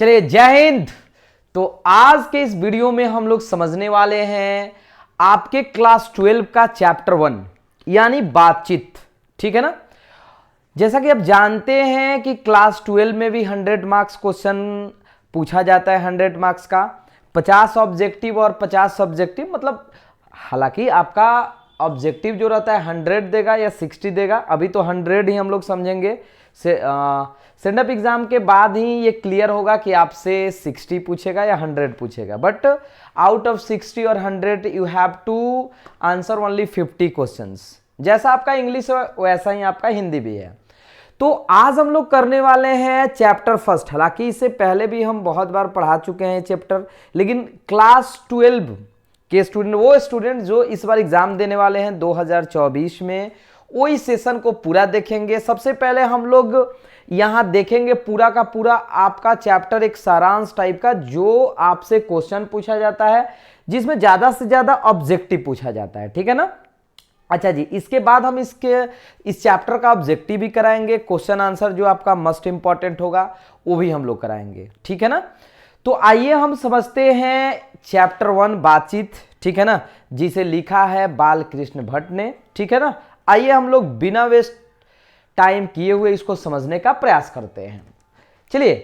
चलिए जय हिंद। तो आज के इस वीडियो में हम लोग समझने वाले हैं आपके क्लास 12 का चैप्टर 1 यानी बातचीत। ठीक है ना। जैसा कि आप जानते हैं कि क्लास 12 में भी 100 मार्क्स क्वेश्चन पूछा जाता है। 100 मार्क्स का 50 ऑब्जेक्टिव और 50 सब्जेक्टिव, मतलब हालांकि आपका ऑब्जेक्टिव जो रहता है 100 देगा या 60 देगा। अभी तो 100 ही हम लोग समझेंगे। सेंड अप एग्जाम के बाद ही ये क्लियर होगा कि आपसे 60 पूछेगा या 100 पूछेगा। बट आउट ऑफ 60 और 100 you have to answer only 50 questions. जैसा आपका इंग्लिश है वैसा ही आपका हिंदी भी है। तो आज हम लोग करने वाले हैं चैप्टर फर्स्ट। हालांकि इससे पहले भी हम बहुत बार पढ़ा चुके हैं चैप्टर, लेकिन क्लास 12 के स्टूडेंट, वो स्टूडेंट जो इस बार एग्जाम देने वाले हैं 2024 में, वही सेशन को पूरा देखेंगे। सबसे पहले हम लोग यहां देखेंगे पूरा का पूरा आपका चैप्टर, एक सारांश टाइप का, जो आपसे क्वेश्चन पूछा जाता है, जिसमें ज्यादा से ज्यादा ऑब्जेक्टिव पूछा जाता है। ठीक है ना। अच्छा जी, इसके बाद हम इस चैप्टर का ऑब्जेक्टिव भी कराएंगे। क्वेश्चन आंसर जो आपका मस्ट इंपॉर्टेंट होगा वो भी हम लोग कराएंगे। ठीक है ना। तो आइए हम समझते हैं चैप्टर 1 बातचीत। ठीक है ना, जिसे लिखा है बालकृष्ण भट्ट ने। ठीक है ना। आइए हम लोग बिना वेस्ट टाइम किए हुए इसको समझने का प्रयास करते हैं। चलिए,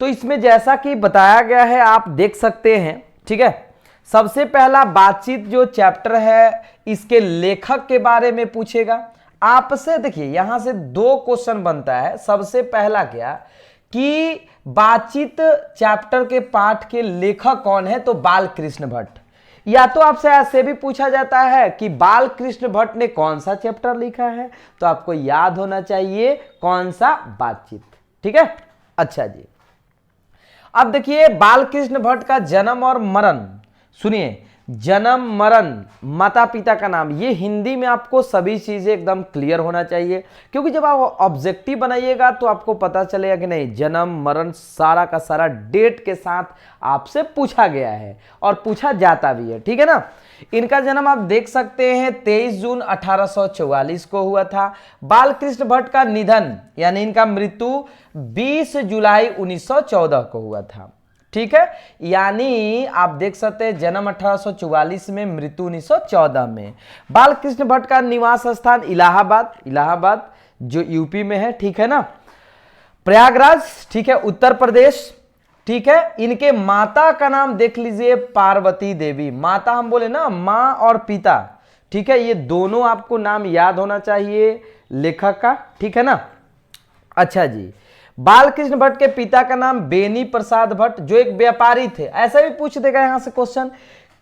तो इसमें जैसा कि बताया गया है आप देख सकते हैं। ठीक है। सबसे पहला बातचीत जो चैप्टर है, इसके लेखक के बारे में पूछेगा आपसे। देखिए यहां से 2 क्वेश्चन बनता है। सबसे पहला क्या कि बातचीत चैप्टर के पाठ के लेखक कौन है, तो बालकृष्ण भट्ट। या तो आपसे ऐसे भी पूछा जाता है कि बालकृष्ण भट्ट ने कौन सा चैप्टर लिखा है, तो आपको याद होना चाहिए कौन सा, बातचीत। ठीक है। अच्छा जी, अब देखिए बालकृष्ण भट्ट का जन्म और मरण सुनिए। जन्म, मरण, माता पिता का नाम, ये हिंदी में आपको सभी चीजें एकदम क्लियर होना चाहिए, क्योंकि जब आप ऑब्जेक्टिव बनाइएगा तो आपको पता चलेगा कि नहीं, जन्म मरण सारा का सारा डेट के साथ आपसे पूछा गया है और पूछा जाता भी है। ठीक है ना। इनका जन्म आप देख सकते हैं 23 जून 1844 को हुआ था। बालकृष्ण भट्ट का निधन यानी इनका मृत्यु 20 जुलाई 1914 को हुआ था। ठीक है। यानी आप देख सकते हैं जन्म 1844 में, मृत्यु 1914 में। बालकृष्ण भट्ट का निवास स्थान इलाहाबाद जो यूपी में है। ठीक है ना। प्रयागराज, ठीक है, उत्तर प्रदेश। ठीक है। इनके माता का नाम देख लीजिए पार्वती देवी। माता हम बोले ना, माँ और पिता। ठीक है, ये दोनों आपको नाम याद होना चाहिए लेखक का। ठीक है ना। अच्छा जी, बालकृष्ण भट्ट के पिता का नाम बेनी प्रसाद भट्ट, जो एक व्यापारी थे। ऐसा भी पूछ देगा यहां से क्वेश्चन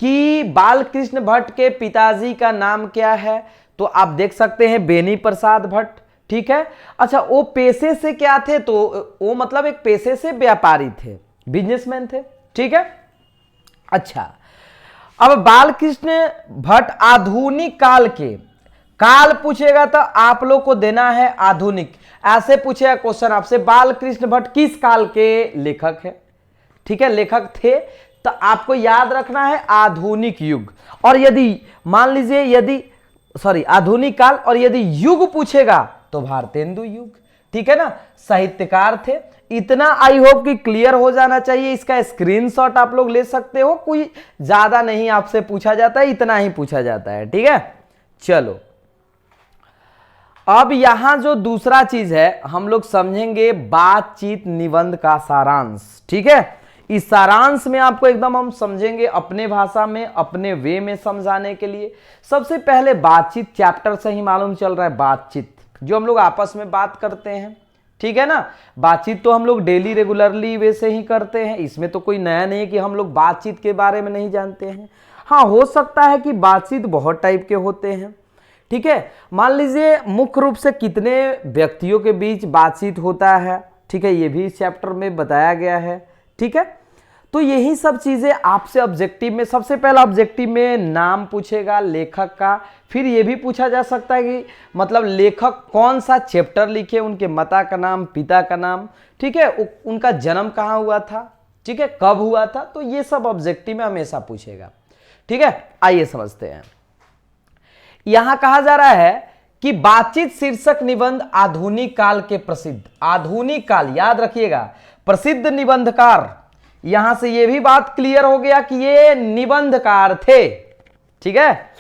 कि बालकृष्ण भट्ट के पिताजी का नाम क्या है, तो आप देख सकते हैं बेनी प्रसाद भट्ट। ठीक है। अच्छा, वो पेशे से क्या थे, तो वो मतलब एक पेशे से व्यापारी थे, बिजनेसमैन थे। ठीक है। अच्छा, अब बालकृष्ण भट्ट आधुनिक काल के, काल पूछेगा तो आप लोग को देना है आधुनिक। ऐसे पूछेगा क्वेश्चन आपसे, बालकृष्ण भट्ट किस काल के लेखक है। ठीक है, लेखक थे, तो आपको याद रखना है आधुनिक युग। और यदि मान लीजिए आधुनिक काल, और यदि युग पूछेगा तो भारतेंदु युग। ठीक है ना, साहित्यकार थे। इतना आई होप कि क्लियर हो जाना चाहिए। इसका स्क्रीनशॉट आप लोग ले सकते हो, कोई ज्यादा नहीं आपसे पूछा जाता है, इतना ही पूछा जाता है। ठीक है। चलो, अब यहां जो दूसरा चीज है हम लोग समझेंगे बातचीत निबंध का सारांश। ठीक है। इस सारांश में आपको एकदम हम समझेंगे अपने भाषा में, अपने वे में समझाने के लिए। सबसे पहले बातचीत चैप्टर से ही मालूम चल रहा है, बातचीत जो हम लोग आपस में बात करते हैं। ठीक है ना। बातचीत तो हम लोग डेली रेगुलरली वैसे ही करते हैं, इसमें तो कोई नया नहीं कि हम लोग बातचीत के बारे में नहीं जानते हैं। हाँ, हो सकता है कि बातचीत बहुत टाइप के होते हैं। ठीक है। मान लीजिए मुख्य रूप से कितने व्यक्तियों के बीच बातचीत होता है। ठीक है, ये भी इस चैप्टर में बताया गया है। ठीक है। तो यही सब चीजें आपसे ऑब्जेक्टिव में, सबसे पहला ऑब्जेक्टिव में नाम पूछेगा लेखक का। फिर ये भी पूछा जा सकता है कि मतलब लेखक कौन सा चैप्टर लिखे, उनके माता का नाम, पिता का नाम। ठीक है, उनका जन्म कहाँ हुआ था, ठीक है, कब हुआ था। तो ये सब ऑब्जेक्टिव में हमेशा पूछेगा। ठीक है। आइए समझते हैं। यहां कहा जा रहा है कि बातचीत शीर्षक निबंध आधुनिक काल के प्रसिद्ध, आधुनिक काल याद रखिएगा, प्रसिद्ध निबंधकार यहां से ये भी बात क्लियर हो गया कि ये निबंधकार थे। ठीक है,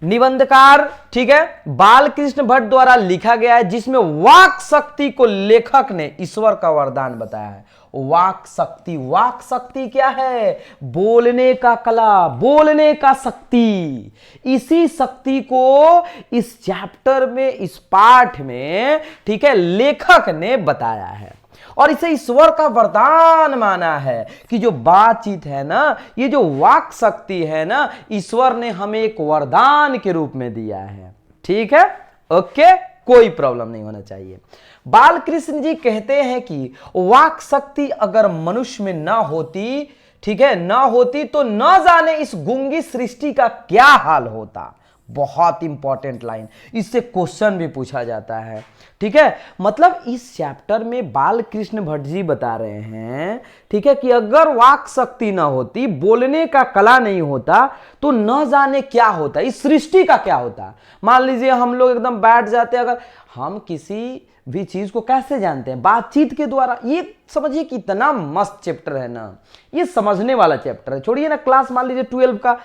निबंधकार, ठीक है, बालकृष्ण भट्ट द्वारा लिखा गया है, जिसमें वाक शक्ति को लेखक ने ईश्वर का वरदान बताया है। वाक शक्ति, वाक शक्ति क्या है? बोलने का कला, बोलने का शक्ति। इसी शक्ति को इस चैप्टर में, इस पाठ में, ठीक है, लेखक ने बताया है और इसे ईश्वर का वरदान माना है कि जो बातचीत है ना, ये जो वाक शक्ति है ना, ईश्वर ने हमें एक वरदान के रूप में दिया है। ठीक है, ओके, कोई प्रॉब्लम नहीं होना चाहिए। बालकृष्ण जी कहते हैं कि वाक शक्ति अगर मनुष्य में ना होती, ठीक है, ना होती तो न जाने इस गूंगी सृष्टि का क्या हाल होता। बहुत इंपॉर्टेंट लाइन, इससे क्वेश्चन भी पूछा जाता है। ठीक है, मतलब इस चैप्टर में बालकृष्ण भट्ट जी बता रहे हैं, ठीक है, कि अगर वाक शक्ति ना होती, बोलने का कला नहीं होता, तो न जाने क्या होता, इस सृष्टि का क्या होता। मान लीजिए हम लोग एकदम बैठ जाते हैं, अगर हम किसी भी चीज को कैसे जानते हैं? बातचीत के द्वारा। ये समझिए कि इतना मस्त चैप्टर है ना, ये समझने वाला चैप्टर है। छोड़िए ना क्लास, मान लीजिए 12 का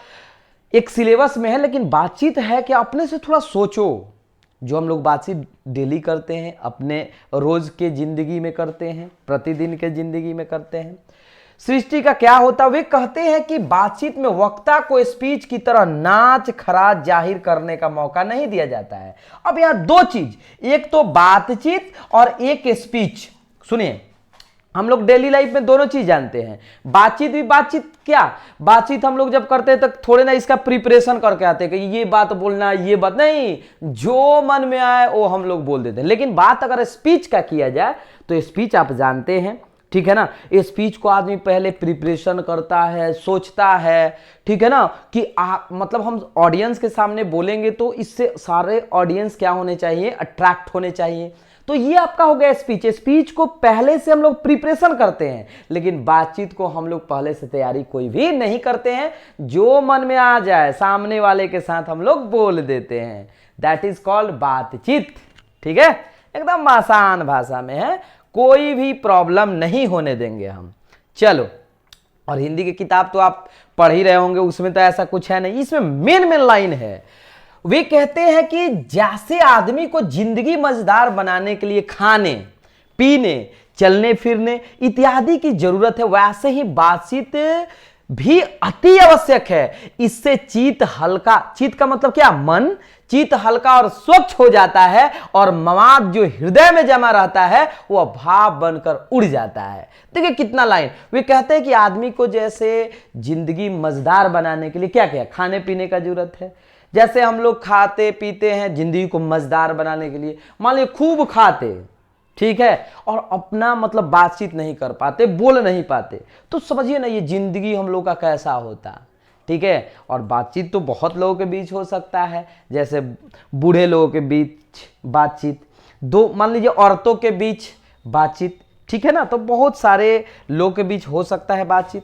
एक सिलेबस में है, लेकिन बातचीत है कि अपने से थोड़ा सोचो। जो हम लोग बातचीत डेली करते हैं, अपने रोज के जिंदगी में करते हैं, प्रतिदिन के जिंदगी में करते हैं, सृष्टि का क्या होता। वे कहते हैं कि बातचीत में वक्ता को स्पीच की तरह नाच खराज जाहिर करने का मौका नहीं दिया जाता है। अब यहां दो चीज, एक तो बातचीत और एक स्पीच। सुनिए, हम लोग डेली लाइफ में दोनों चीज जानते हैं। बातचीत भी बातचीत क्या, बातचीत हम लोग जब करते हैं तो थोड़े ना इसका प्रिपरेशन करके आते हैं कि ये बात बोलना, ये बात नहीं, जो मन में आए वो हम लोग बोल देते हैं। लेकिन बात अगर स्पीच का किया जाए तो स्पीच आप जानते हैं, ठीक है ना, इस स्पीच को आदमी पहले प्रिपरेशन करता है, सोचता है, ठीक है ना, कि मतलब हम ऑडियंस के सामने बोलेंगे तो इससे सारे ऑडियंस क्या होने चाहिए, अट्रैक्ट होने चाहिए। तो ये आपका हो गया स्पीच। स्पीच को पहले से हम लोग प्रिपरेशन करते हैं, लेकिन बातचीत को हम लोग पहले से तैयारी कोई भी नहीं करते हैं, जो मन में आ जाए सामने वाले के साथ हम लोग बोल देते हैं। दैट इज कॉल्ड बातचीत। ठीक है, एकदम आसान भाषा में है, कोई भी प्रॉब्लम नहीं होने देंगे हम। चलो, और हिंदी की किताब तो आप पढ़ ही रहे होंगे, उसमें तो ऐसा कुछ है नहीं। इसमें मेन लाइन है, वे कहते हैं कि जैसे आदमी को जिंदगी मजेदार बनाने के लिए खाने पीने, चलने फिरने इत्यादि की जरूरत है, वैसे ही बातचीत भी अति आवश्यक है। इससे चित्त हल्का, चित्त का मतलब क्या, मन, चित्त हल्का और स्वच्छ हो जाता है और मवाद जो हृदय में जमा रहता है वह भाव बनकर उड़ जाता है। देखिए कितना लाइन, वे कहते हैं कि आदमी को जैसे जिंदगी मजेदार बनाने के लिए क्या क्या खाने पीने का जरूरत है। जैसे हम लोग खाते पीते हैं जिंदगी को मजेदार बनाने के लिए, मान लीजिए खूब खाते, ठीक है, और अपना मतलब बातचीत नहीं कर पाते, बोल नहीं पाते, तो समझिए ना ये जिंदगी हम लोग का कैसा होता। ठीक है, और बातचीत तो बहुत लोगों के बीच हो सकता है, जैसे बूढ़े लोगों के बीच बातचीत, दो मान लीजिए औरतों के बीच बातचीत, ठीक है ना, तो बहुत सारे लोगों के बीच हो सकता है बातचीत।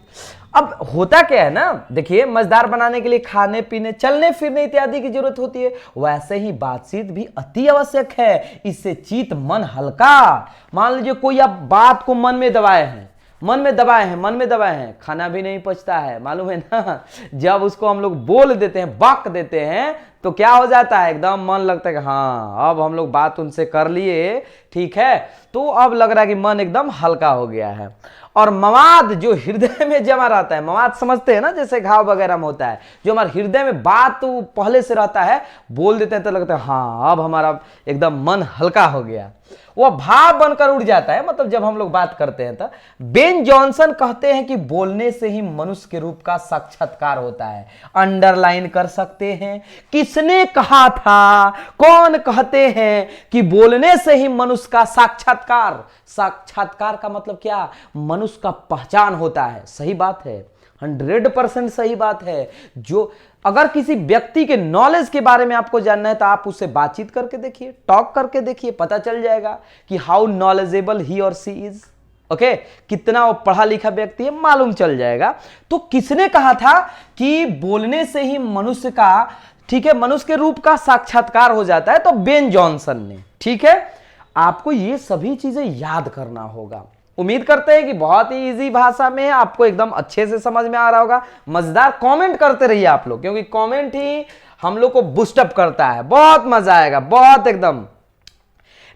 अब होता क्या है ना, देखिए मजेदार बनाने के लिए खाने पीने, चलने फिरने इत्यादि की जरूरत होती है, वैसे ही बातचीत भी अति आवश्यक है। इससे चित्त मन हल्का, मान लीजिए कोई आप बात को मन में दबाए हैं, मन में दबाए हैं, खाना भी नहीं पचता है, मालूम है ना। जब उसको हम लोग बोल देते हैं, बक देते हैं, तो क्या हो जाता है, एकदम मन लगता है कि हाँ अब हम लोग बात उनसे कर लिए, ठीक है, तो अब लग रहा है कि मन एकदम हल्का हो गया है। और मवाद जो हृदय में जमा रहता है, मवाद समझते हैं ना, जैसे घाव वगैरह में होता है, जो हमारे हृदय में बात तो पहले से रहता है, बोल देते हैं तो लगता है हाँ अब हमारा एकदम मन हल्का हो गया, वह भाव बनकर उड़ जाता है। मतलब जब हम लोग बात करते हैं तो बेन जॉनसन कहते हैं कि बोलने से ही मनुष्य के रूप का साक्षात्कार होता है। अंडरलाइन कर सकते हैं, किसने कहा था, कौन कहते हैं कि बोलने से ही मनुष्य का साक्षात्कार, साक्षात्कार का मतलब क्या, मनुष्य का पहचान होता है। सही बात है, 100% सही बात है। जो अगर किसी व्यक्ति के नॉलेज के बारे में आपको जानना है तो आप उससे बातचीत करके देखिए, टॉक करके देखिए, पता चल जाएगा कि हाउ नॉलेजेबल ही और सी इज। ओके, कितना वो पढ़ा लिखा व्यक्ति है मालूम चल जाएगा। तो किसने कहा था कि बोलने से ही मनुष्य का, ठीक है, मनुष्य के रूप का साक्षात्कार हो जाता है, तो बेन जॉनसन ने। ठीक है, आपको ये सभी चीजें याद करना होगा। उम्मीद करते हैं कि बहुत ही इजी भाषा में है, आपको एकदम अच्छे से समझ में आ रहा होगा। मजेदार कमेंट करते रहिए आप लोग, क्योंकि कमेंट ही हम लोग को बूस्टअप करता है। बहुत मजा आएगा, बहुत एकदम।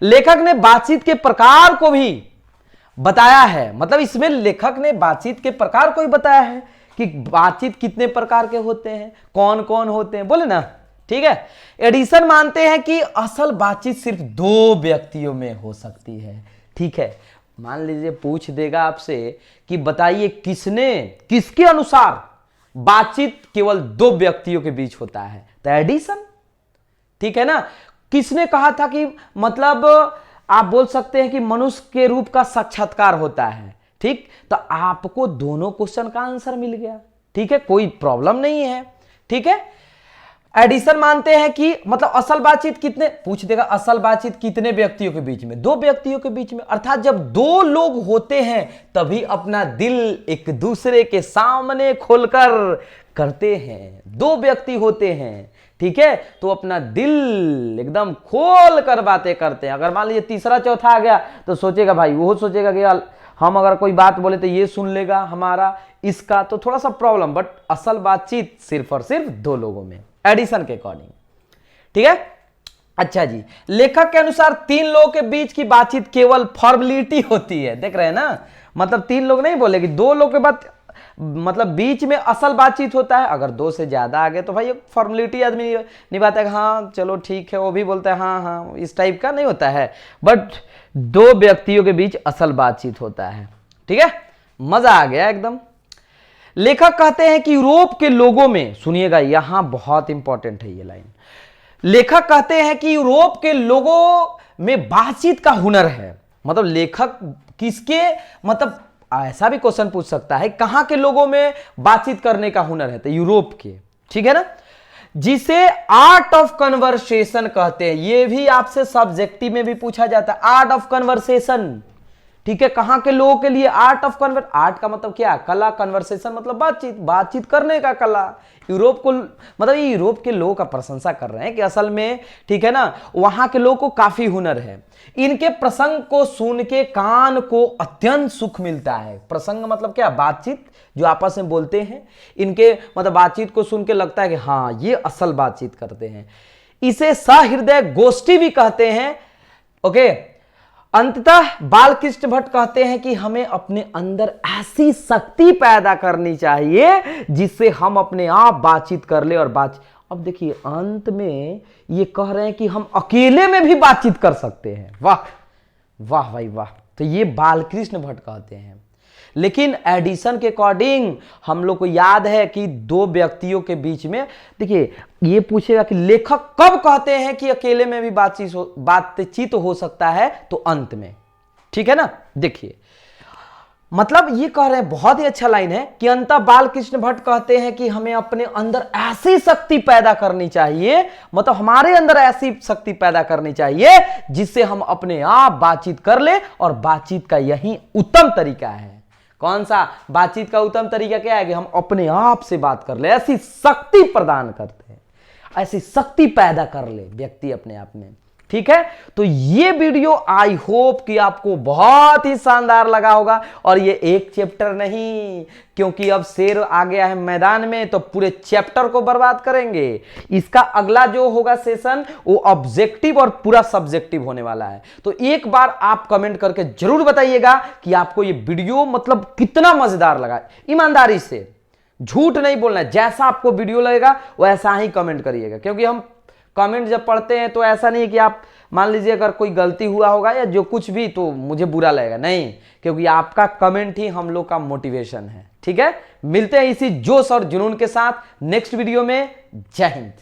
लेखक ने बातचीत के प्रकार को भी बताया है, मतलब इसमें लेखक ने बातचीत के प्रकार को भी बताया है कि बातचीत कितने प्रकार के होते हैं, कौन कौन होते हैं, बोले ना। ठीक है। एडिसन मानते हैं कि असल बातचीत सिर्फ दो व्यक्तियों में हो सकती है। ठीक है। मान लीजिए पूछ देगा आपसे कि बताइए किसके अनुसार बातचीत केवल दो व्यक्तियों के बीच होता है, तो एडिसन। ठीक है ना। किसने कहा था कि मतलब आप बोल सकते हैं कि मनुष्य के रूप का साक्षात्कार होता है। ठीक, तो आपको दोनों क्वेश्चन का आंसर मिल गया। ठीक है, कोई प्रॉब्लम नहीं है। ठीक है। एडिसन मानते हैं कि मतलब असल बातचीत कितने, पूछ देगा असल बातचीत कितने व्यक्तियों के बीच में, दो व्यक्तियों के बीच में। अर्थात जब दो लोग होते हैं तभी अपना दिल एक दूसरे के सामने खोलकर करते हैं। दो व्यक्ति होते हैं, ठीक है, तो अपना दिल एकदम खोल कर बातें करते हैं। अगर मान लीजिए तीसरा चौथा आ गया तो सोचेगा भाई, वो सोचेगा कि हम अगर कोई बात बोले तो ये सुन लेगा हमारा इसका, तो थोड़ा सा प्रॉब्लम। बट असल बातचीत सिर्फ और सिर्फ दो लोगों में, एडिसन के अकॉर्डिंग। ठीक है। अच्छा जी, लेखक के अनुसार तीन लोगों के बीच की बातचीत केवल फॉर्मेलिटी होती है। देख रहे हैं ना, मतलब तीन लोग नहीं बोलेगी, दो लोग के बाद मतलब बीच में असल बातचीत होता है। अगर दो से ज्यादा आ गए तो भाई एक फॉर्मेलिटी आदमी निभाता है, हाँ चलो ठीक है, वो भी बोलता है हाँ हाँ, इस टाइप का नहीं होता है। बट दो व्यक्तियों के बीच असल बातचीत होता है। ठीक है, मजा आ गया एकदम। लेखक कहते हैं कि यूरोप के लोगों में, सुनिएगा यहां बहुत इंपॉर्टेंट है ये लाइन, लेखक कहते हैं कि यूरोप के लोगों में बातचीत का हुनर है। मतलब लेखक किसके, मतलब ऐसा भी क्वेश्चन पूछ सकता है कहां के लोगों में बातचीत करने का हुनर है, तो यूरोप के। ठीक है ना, जिसे आर्ट ऑफ कन्वर्सेशन कहते हैं। ये भी आपसे सब्जेक्टिव में भी पूछा जाता है, आर्ट ऑफ कन्वर्सेशन। ठीक है, कहां के लोगों के लिए आर्ट ऑफ आर्ट का मतलब क्या, कला, कन्वर्सेशन मतलब बातचीत करने का कला। यूरोप को मतलब ये यूरोप के लोगों का प्रशंसा कर रहे हैं कि असल में, ठीक है ना, वहां के लोगों को काफी हुनर है। इनके प्रसंग को सुन के कान को अत्यंत सुख मिलता है। प्रसंग मतलब क्या, बातचीत जो आपस में बोलते हैं, इनके मतलब बातचीत को सुन के लगता है कि हाँ ये असल बातचीत करते हैं। इसे सहृदय गोष्ठी भी कहते हैं। ओके। अंततः बालकृष्ण भट्ट कहते हैं कि हमें अपने अंदर ऐसी शक्ति पैदा करनी चाहिए जिससे हम अपने आप बातचीत कर ले। और अब देखिए अंत में ये कह रहे हैं कि हम अकेले में भी बातचीत कर सकते हैं। वाह वाह भाई वाह। तो ये बालकृष्ण भट्ट कहते हैं। लेकिन एडिसन के अकॉर्डिंग हम लोग को याद है कि दो व्यक्तियों के बीच में, देखिए ये पूछेगा कि लेखक कब कहते हैं कि अकेले में भी बातचीत हो सकता है, तो अंत में। ठीक है ना, देखिए मतलब ये कह रहे हैं, बहुत ही अच्छा लाइन है कि अंततः बालकृष्ण भट्ट कहते हैं कि हमें अपने अंदर ऐसी शक्ति पैदा करनी चाहिए, मतलब हमारे अंदर ऐसी शक्ति पैदा करनी चाहिए जिससे हम अपने आप बातचीत कर ले। और बातचीत का यही उत्तम तरीका है। कौन सा बातचीत का उत्तम तरीका क्या है, कि हम अपने आप से बात कर ले, ऐसी शक्ति प्रदान करते हैं, ऐसी शक्ति पैदा कर ले व्यक्ति अपने आप में। ठीक है, तो ये वीडियो आई होप कि आपको बहुत ही शानदार लगा होगा। और ये एक चैप्टर नहीं, क्योंकि अब शेर आ गया है मैदान में, तो पूरे चैप्टर को बर्बाद करेंगे। इसका अगला जो होगा सेशन वो ऑब्जेक्टिव और पूरा सब्जेक्टिव होने वाला है। तो एक बार आप कमेंट करके जरूर बताइएगा कि आपको ये वीडियो मतलब कितना मजेदार लगा। ईमानदारी से, झूठ नहीं बोलना है, जैसा आपको वीडियो लगेगा वैसा ही कमेंट करिएगा। क्योंकि हम कमेंट जब पढ़ते हैं तो ऐसा नहीं कि आप मान लीजिए अगर कोई गलती हुआ होगा या जो कुछ भी तो मुझे बुरा लगेगा, नहीं, क्योंकि आपका कमेंट ही हम लोग का मोटिवेशन है। ठीक है, मिलते हैं इसी जोश और जुनून के साथ नेक्स्ट वीडियो में। जय हिंद।